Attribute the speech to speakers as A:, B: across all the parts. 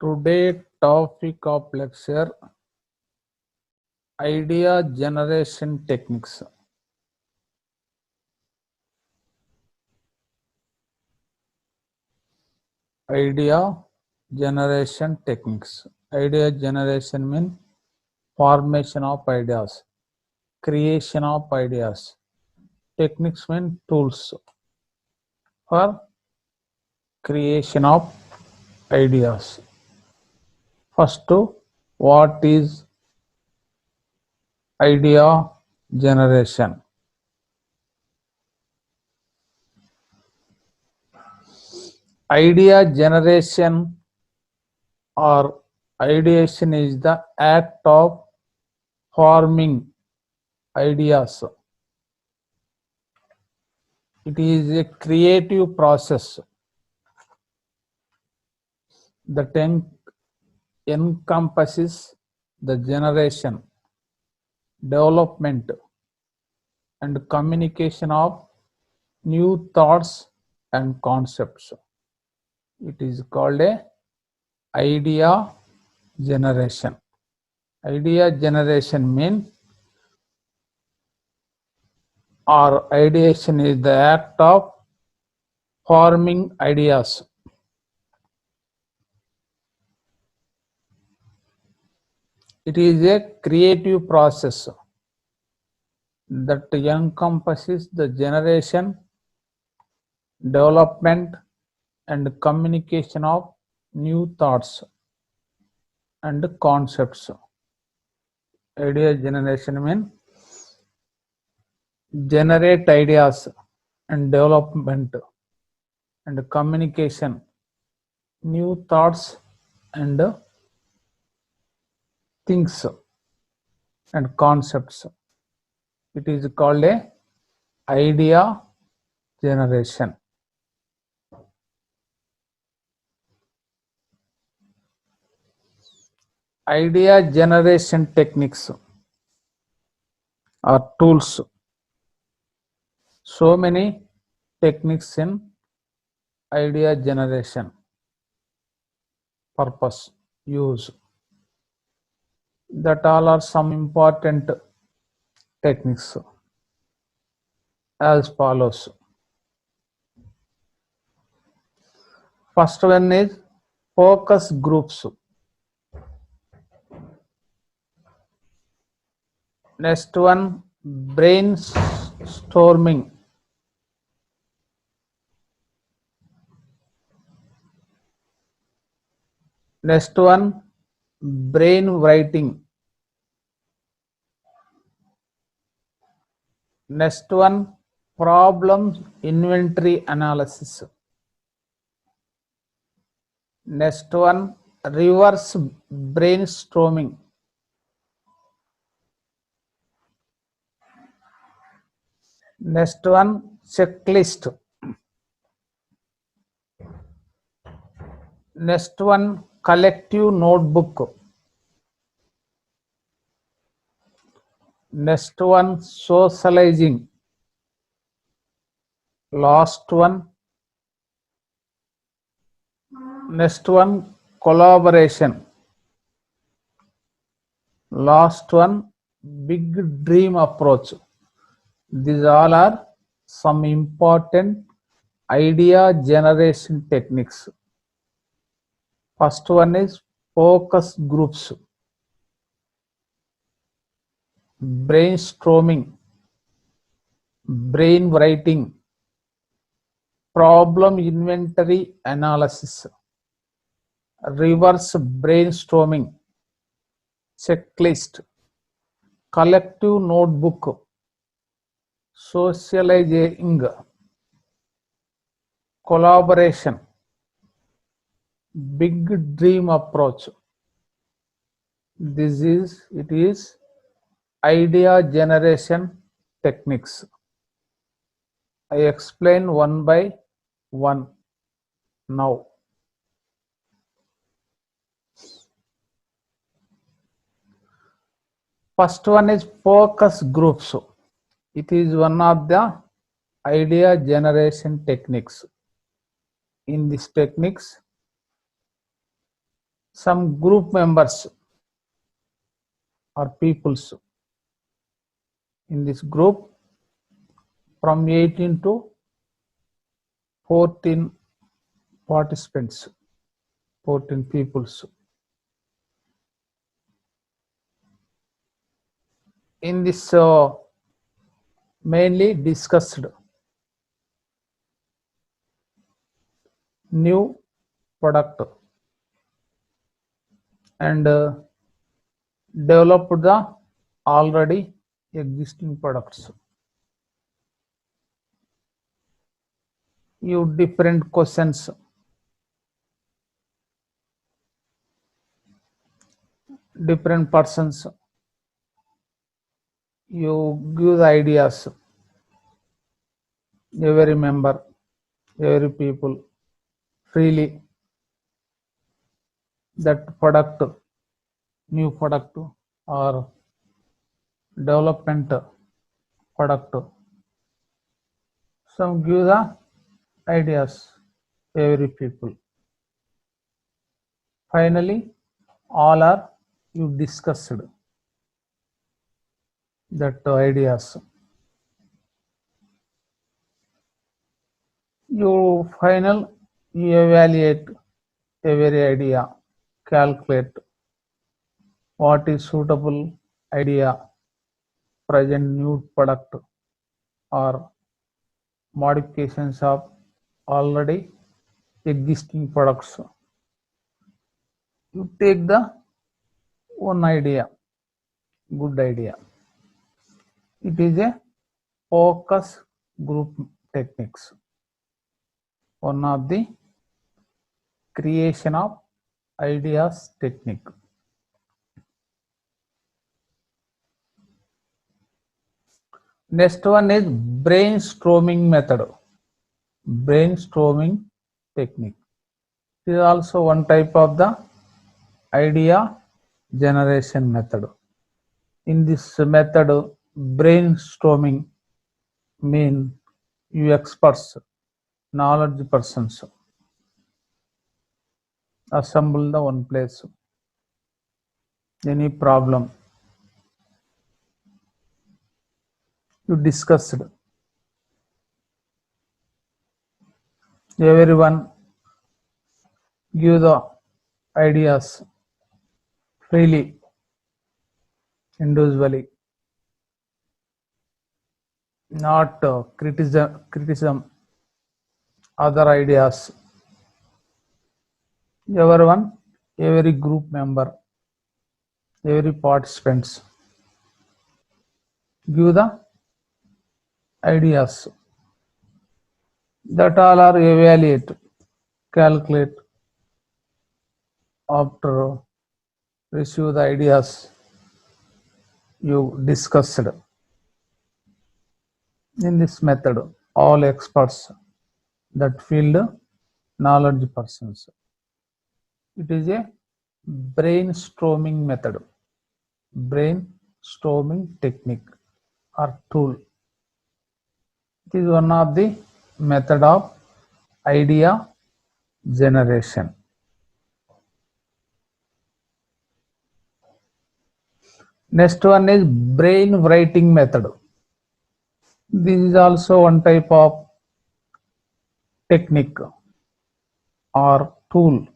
A: Today topic of lecture idea generation techniques. Idea generation techniques. Idea generation means formation of ideas, creation of ideas. Techniques mean tools for creation of ideas. First, what is idea generation? Idea generation or ideation is the act of forming ideas. It is a creative process that encompasses the generation, development, and communication of new thoughts and concepts. It is called a idea generation. Idea generation means or ideation is the act of forming ideas. It is a creative process that encompasses the generation, development, and communication of new thoughts and concepts. Idea generation means generate ideas and development and communication, new thoughts and things and concepts. It is called a idea generation. Idea generation techniques are tools. So many techniques in idea generation purpose use. That all are some important techniques as follows. First one is focus groups. Next one, brainstorming. Next one, brain writing. Next one, problem inventory analysis. Next one, reverse brainstorming. Next one, checklist. Next one, collective notebook. Next one, socializing. Last one, next one, collaboration. Last one, big dream approach. These all are some important idea generation techniques. First one is focus groups, brainstorming, brain writing, problem inventory analysis, reverse brainstorming, checklist, collective notebook, socializing, collaboration, big dream approach. It is idea generation techniques. I explain one by one now. First one is focus groups. It is one of the idea generation techniques. In these techniques, some group members or peoples in this group from 18 to 14 participants, 14 peoples. In this mainly discussed new product and developed the already existing products. You different questions, different persons, you give the ideas, every member, every people freely that product, new product or development product. Some give the ideas, every people. Finally, all are you discussed that ideas. You final, you evaluate every idea, calculate what is suitable idea, present new product or modifications of already existing products. You take the one idea, good idea. It is a focus group techniques. One of the creation of ideas technique. Next one is brainstorming method. Brainstorming technique. It is also one type of the idea generation method. In this method, brainstorming mean you experts, knowledge persons assemble the one place. Any problem you discussed. Everyone give the ideas freely, individually, not criticism other ideas. Everyone, every group member, every participants give the ideas that all are evaluate, calculate after receive the ideas you discussed. In this method, all experts that field knowledge persons. It is a brainstorming method, brainstorming technique or tool. It is one of the method of idea generation. Next one is brainwriting method. This is also one type of technique or tool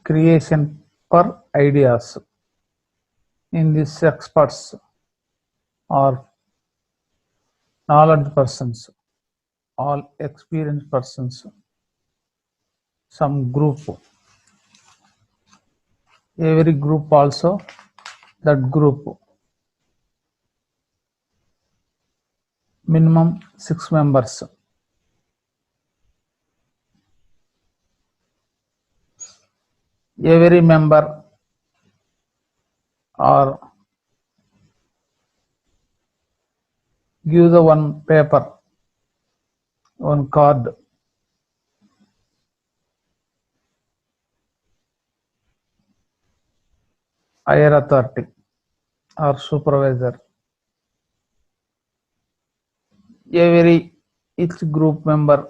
A: creation for ideas. In this, experts or knowledge persons, all experienced persons, some group, every group also, that group minimum 6 members. Every member or give the one paper, one card. Higher authority or supervisor. Each group member,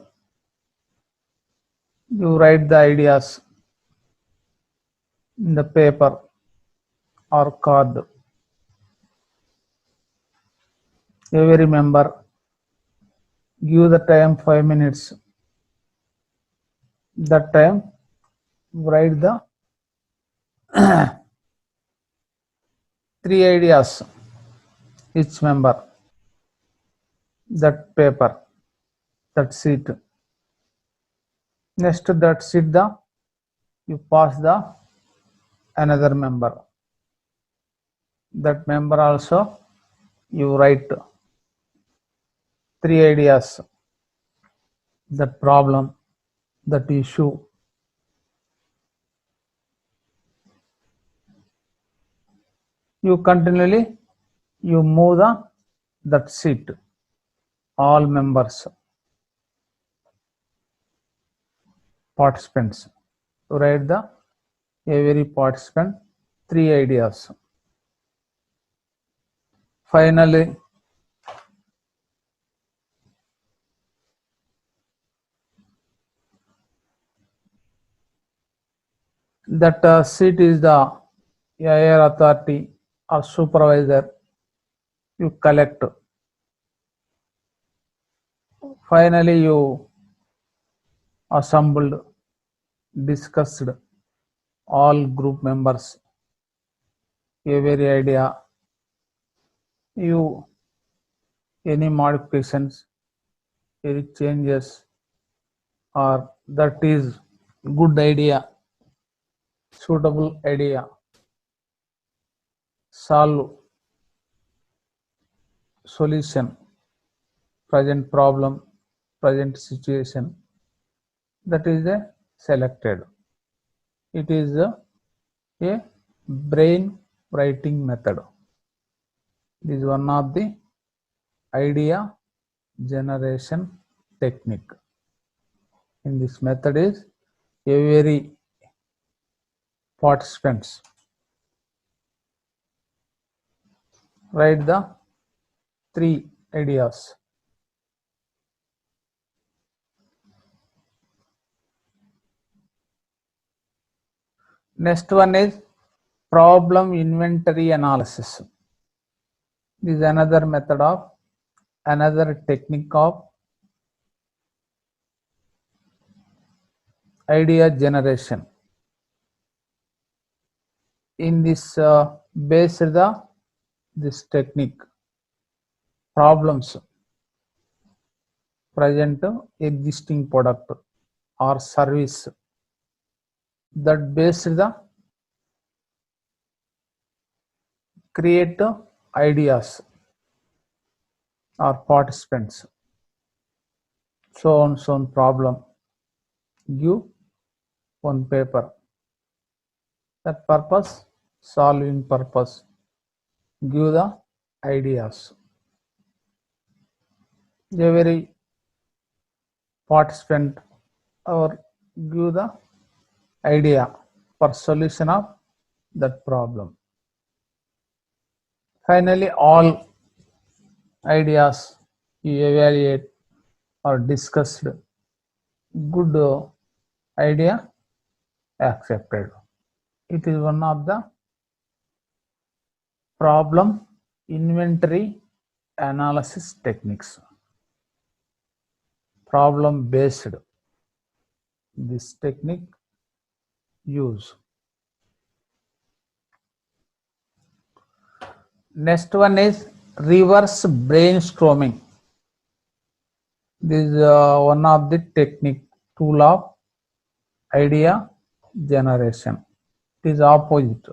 A: you write the ideas in the paper or card. Every member give the time 5 minutes. That time write the 3 ideas each member, that paper, that sheet. Next to that sheet you pass the another member. That member also you write 3 ideas, that problem, that issue. You continually you move that sheet, all members, participants, write the every participant 3 ideas. Finally, that seat is the higher authority or supervisor. You collect. Finally, you assembled, discussed all group members, every idea. You any modifications, any changes, or that is good idea, suitable idea, solve solution, present problem, present situation, that is a selected. It is a brain writing method. This is one of the idea generation technique. In this method is every participants write the 3 ideas. Next one is problem inventory analysis. This is another method of another technique of idea generation. In this based this technique, problems present existing product or service, that based create ideas or participants. So on problem, give one paper. That purpose, solving purpose, give the ideas. Every participant or give the idea for solution of that problem. Finally, all ideas you evaluate or discussed, good idea accepted. It is one of the problem inventory analysis techniques. Problem based, this technique use. Next one is reverse brainstorming. This is one of the technique tool of idea generation. It is opposite,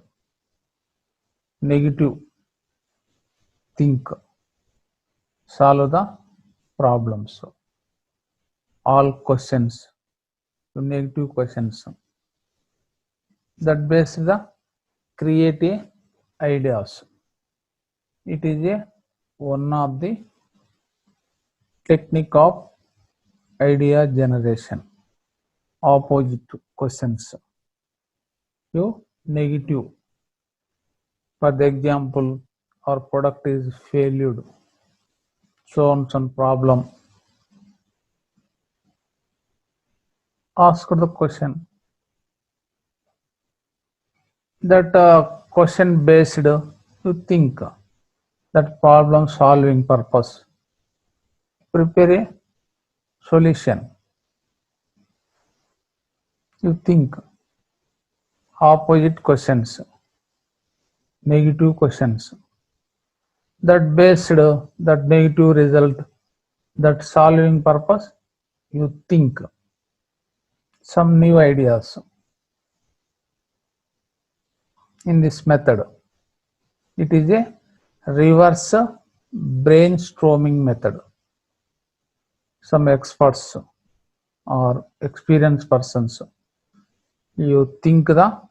A: negative, think, solve the problems, all questions, negative questions, that based the create ideas. It is one of the technique of idea generation. Opposite questions, you negative. For the example, our product is failed, so on some problem. Ask the question, that question based you think, that problem solving purpose, prepare a solution, you think opposite questions, negative questions, that based that negative result, that solving purpose, you think some new ideas. In this method, it is a reverse brainstorming method. Some experts or experienced persons, you think the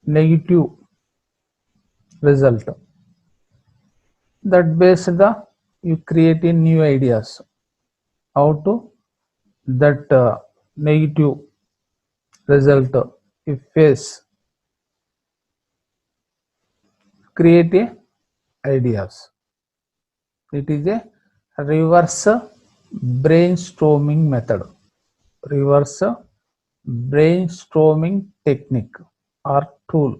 A: negative result, that based the you create a new ideas how to that negative result you face, create a ideas. It is a reverse brainstorming method, reverse brainstorming technique or tool,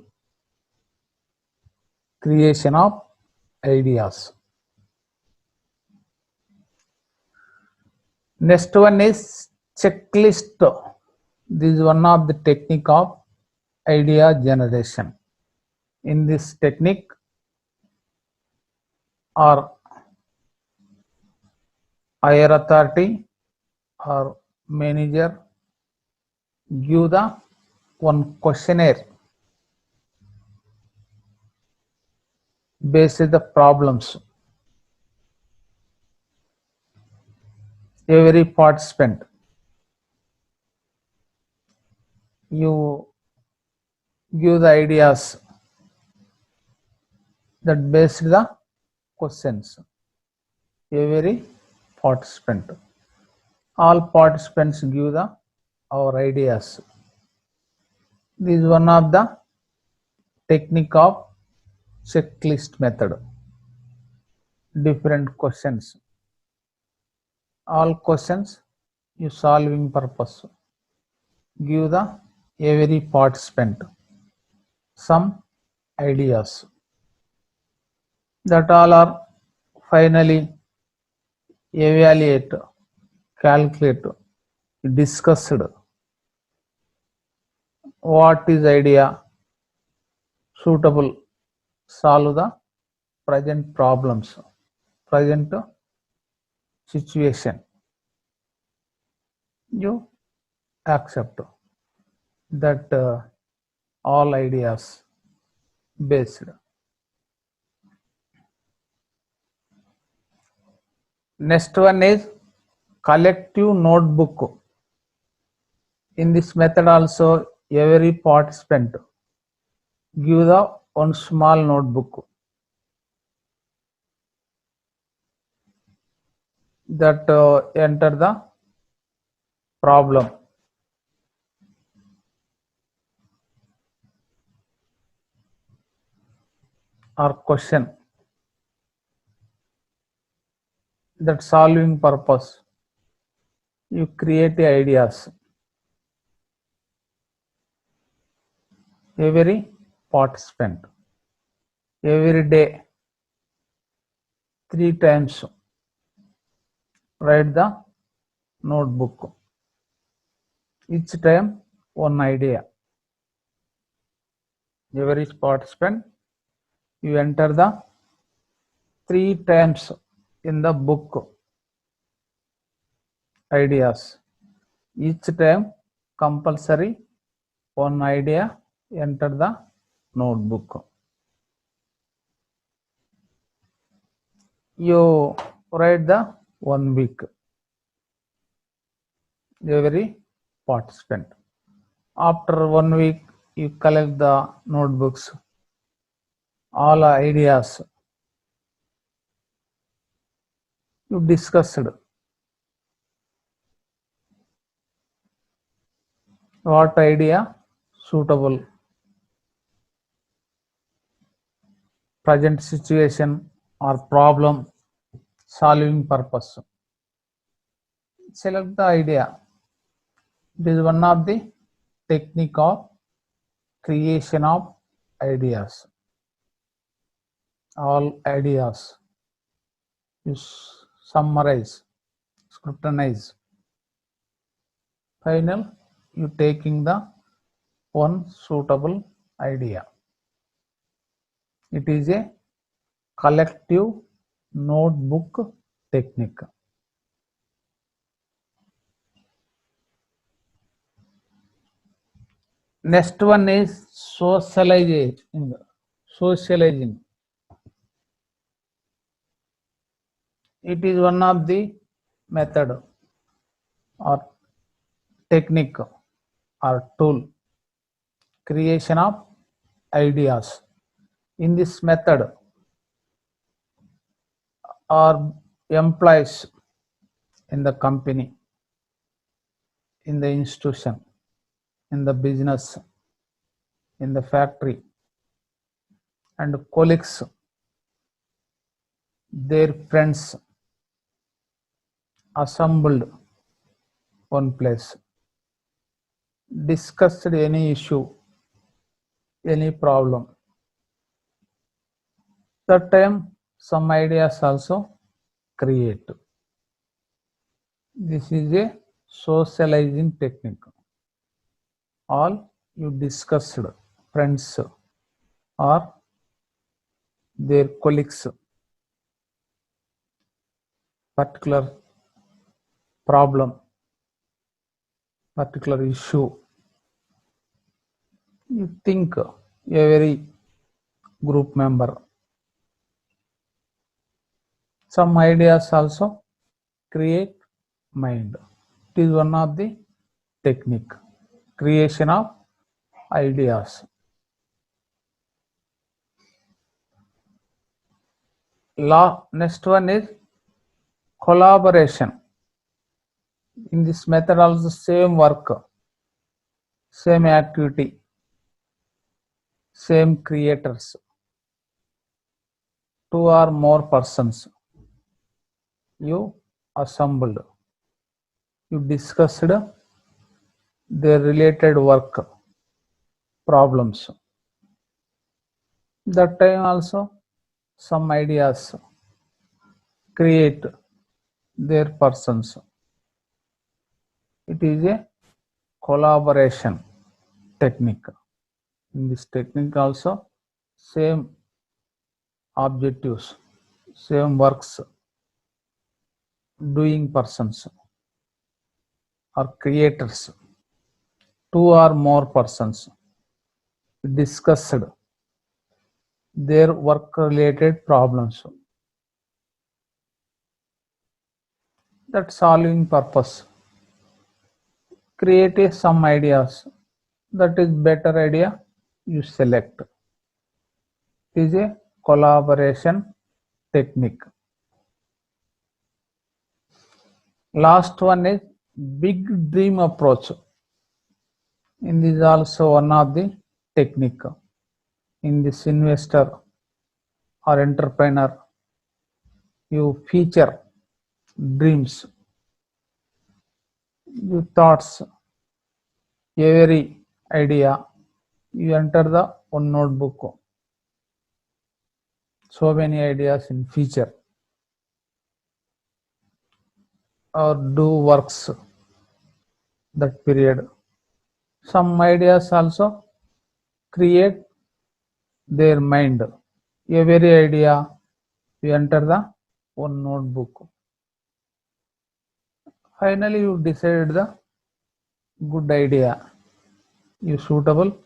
A: creation of ideas. Next one is checklist. This is one of the technique of idea generation. In this technique, or higher authority or manager give the one questionnaire based on the problems. Every participant, you give the ideas that based the questions. Every participant, all participants give the our ideas. This is one of the technique of checklist method. Different questions, all questions you solving purpose, give the every participant some ideas, that all are finally evaluate, calculate, discussed what is idea suitable solve the present problems, present situation. You accept that all ideas based. Next one is collective notebook. In this method also, every participant give the one small notebook, that enter the problem, or question, that solving purpose, you create the ideas. Every participant every day 3 times write the notebook, each time one idea. Every participant you enter the 3 times in the book ideas, each time compulsory one idea enter the notebook. You write the 1 week, every participant. After 1 week you collect the notebooks, all ideas you discussed, what idea suitable present situation or problem solving purpose. Select the idea. It is one of the technique of creation of ideas. All ideas you summarize, scrutinize. Final, you taking the one suitable idea. It is a collective notebook technique. Next one is socializing. Socializing. It is one of the method or technique or tool. Creation of ideas. In this method, our employees in the company, in the institution, in the business, in the factory, and colleagues, their friends assembled one place, discussed any issue, any problem. That time some ideas also create. This is a socializing technique. All you discussed friends or their colleagues particular problem, particular issue. You think a very group member. Some ideas also create mind. It is one of the technique. Creation of ideas. Next one is collaboration. In this method also same work, same activity, same creators, two or more persons. You assembled, you discussed their related work, problems. That time also some ideas create their persons. It is a collaboration technique. In this technique also same objectives, same works, doing persons or creators, two or more persons discussed their work related problems. That solving purpose. Create some ideas. That is better idea you select. It is a collaboration technique. Last one is big dream approach. In this also one of the technique. In this investor or entrepreneur, you feature dreams, your thoughts, every idea, you enter the one notebook. So many ideas in feature or do works that period. Some ideas also create their mind. Every idea you enter the one notebook. Finally you decide the good idea, you suitable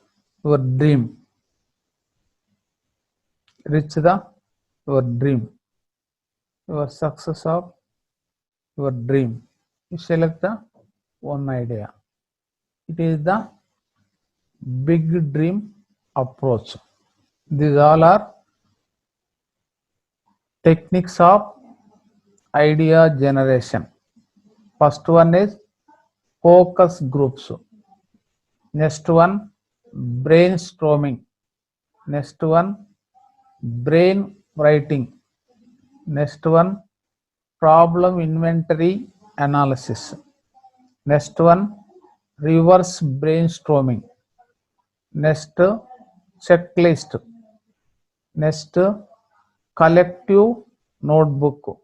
A: your dream, reach the your dream, your success of your dream. You select the one idea. It is the big dream approach. These all are techniques of idea generation. First one is focus groups. Next one, brainstorming. Next one, brain writing. Next one, problem inventory analysis. Next one, reverse brainstorming. next checklist, next collective notebook,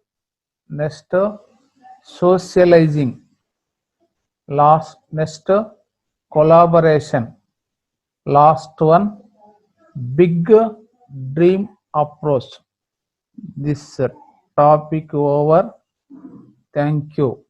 A: next socializing, next collaboration, last one big dream approach. This topic over. Thank you.